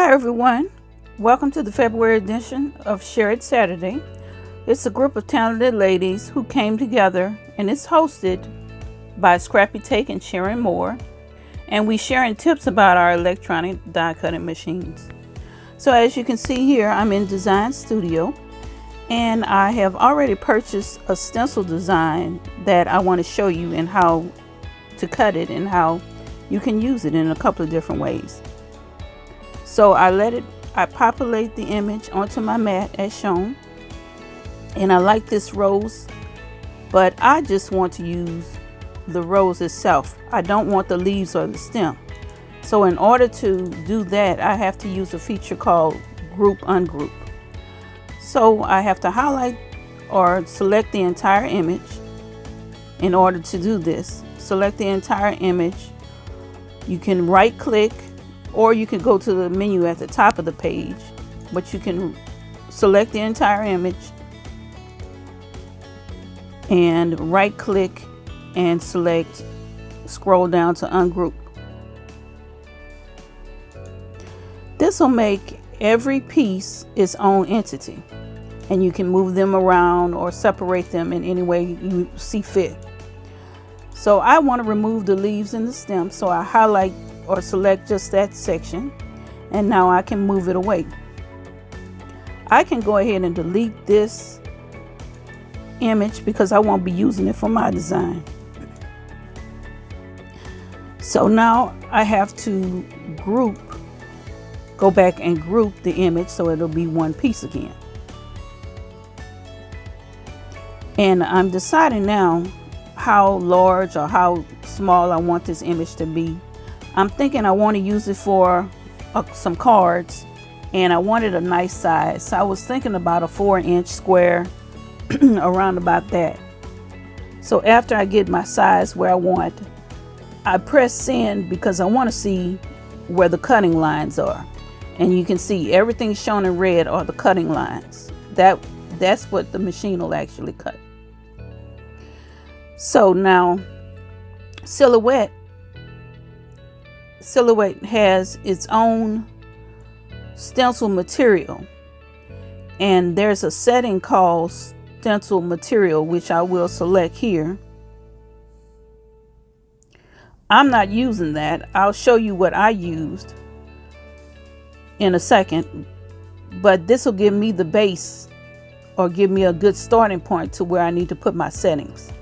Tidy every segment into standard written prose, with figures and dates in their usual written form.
Hi everyone, welcome to the February edition of Share It Saturday. It's a group of talented ladies who came together, and it's hosted by Scrappy Take and Sharon Moore, and we sharing tips about our electronic die cutting machines. So as you can see here, I'm in Design Studio, and I have already purchased a stencil design that I want to show you and how to cut it and how you can use it in a couple of different ways. So I populate the image onto my mat as shown, and I like this rose, but I just want to use the rose itself. I don't want the leaves or the stem. So in order to do that, I have to use a feature called Ungroup. So I have to highlight or select the entire image. In order to do this, select the entire image. You can right click, or you can go to the menu at the top of the page, but you can select the entire image and right click and select, scroll down to Ungroup. This will make every piece its own entity, and you can move them around or separate them in any way you see fit. So I want to remove the leaves and the stem, so I highlight or select just that section, and now I can move it away. I can go ahead and delete this image because I won't be using it for my design. So now I have to go back and group the image so it'll be one piece again. And I'm deciding now how large or how small I want this image to be. I'm thinking I want to use it for some cards, and I wanted a nice size. So I was thinking about a 4-inch square, around about that. So after I get my size where I want, I press send because I want to see where the cutting lines are. And you can see everything shown in red are the cutting lines. That's what the machine will actually cut. So now Silhouette has its own stencil material, and there's a setting called stencil material, which I will select here. I'm not using that. I'll show you what I used in a second, but this will give me the base, or give me a good starting point to where I need to put my settings.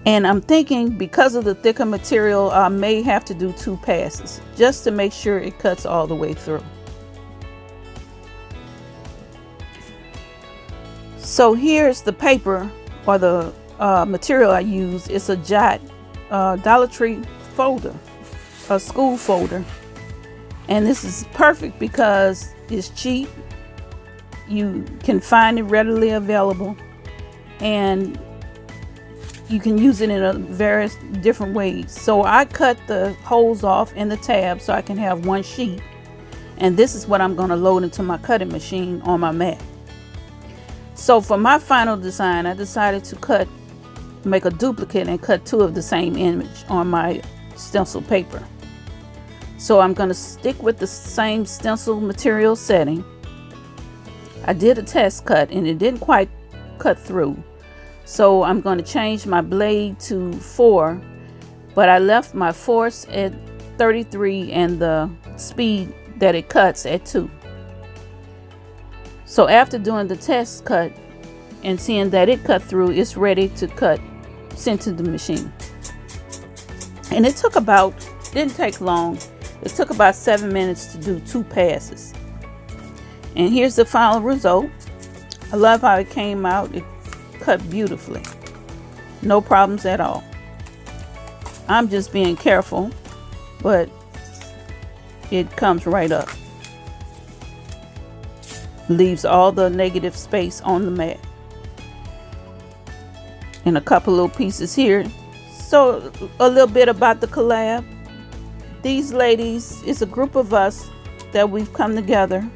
And I'm thinking, because of the thicker material, I may have to do 2 passes just to make sure it cuts all the way through. So here's the paper, or the material I use. It's a Jot Dollar Tree folder, a school folder. And this is perfect because it's cheap. You can find it readily available, and you can use it in various different ways. So I cut the holes off in the tab so I can have one sheet, and this is what I'm going to load into my cutting machine on my mat. So for my final design, I decided to make a duplicate and cut 2 of the same image on my stencil paper. So I'm going to stick with the same stencil material setting. I did a test cut and it didn't quite cut through. So I'm going to change my blade to 4, but I left my force at 33 and the speed that it cuts at 2. So after doing the test cut and seeing that it cut through, it's ready to cut, sent to the machine. And it didn't take long. It took about 7 minutes to do 2 passes. And here's the final result. I love how it came out. It cut beautifully, no problems at all. I'm just being careful, but it comes right up, leaves all the negative space on the mat, and a couple little pieces here. So a little bit about the collab. These ladies is a group of us that we've come together,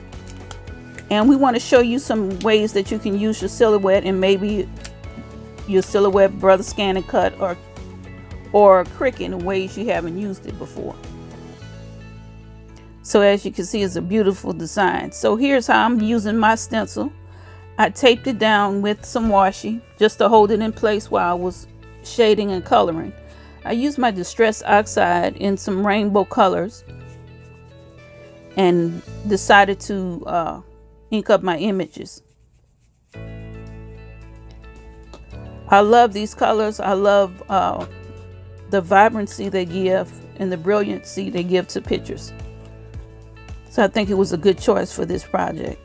and we want to show you some ways that you can use your Silhouette, and maybe your Silhouette Brother Scan and Cut, or Cricut in ways you haven't used it before. So as you can see, it's a beautiful design. So here's how I'm using my stencil. I taped it down with some washi just to hold it in place while I was shading and coloring. I used my Distress Oxide in some rainbow colors and decided to ink up my images. I love these colors. I love the vibrancy they give and the brilliancy they give to pictures. So I think it was a good choice for this project.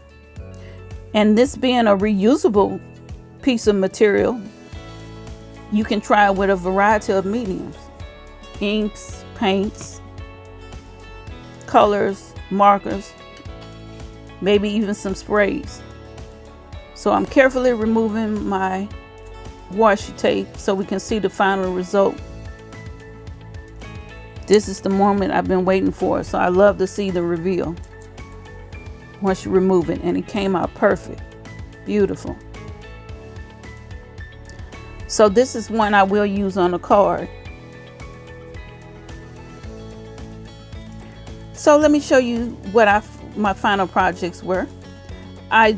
And this being a reusable piece of material, you can try it with a variety of mediums: inks, paints, colors, markers, maybe even some sprays. So I'm carefully removing my washi tape so we can see the final result. This is the moment I've been waiting for, so I love to see the reveal once you remove it, and it came out perfect, beautiful. So this is one I will use on a card. So let me show you what my final projects were. I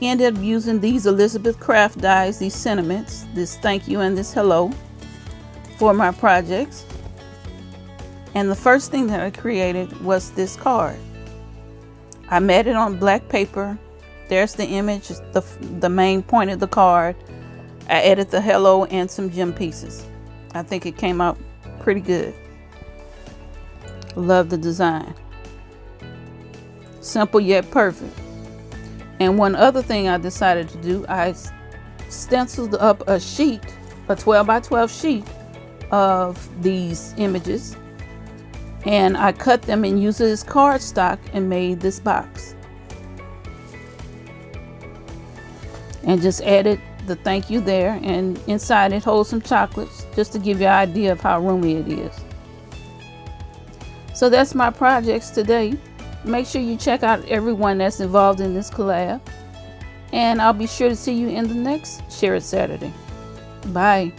ended up using these Elizabeth Craft dies, these sentiments, this thank you and this hello, for my projects. And the first thing that I created was this card. I made it on black paper. There's the image, the main point of the card. I added the hello and some gem pieces. I think it came out pretty good. Love the design. Simple yet perfect. And one other thing I decided to do, I stenciled up a sheet, a 12 by 12 sheet of these images. And I cut them and used it as cardstock and made this box. And just added the thank you there, and inside it holds some chocolates just to give you an idea of how roomy it is. So that's my projects today. Make sure you check out everyone that's involved in this collab. And I'll be sure to see you in the next Share It Saturday. Bye.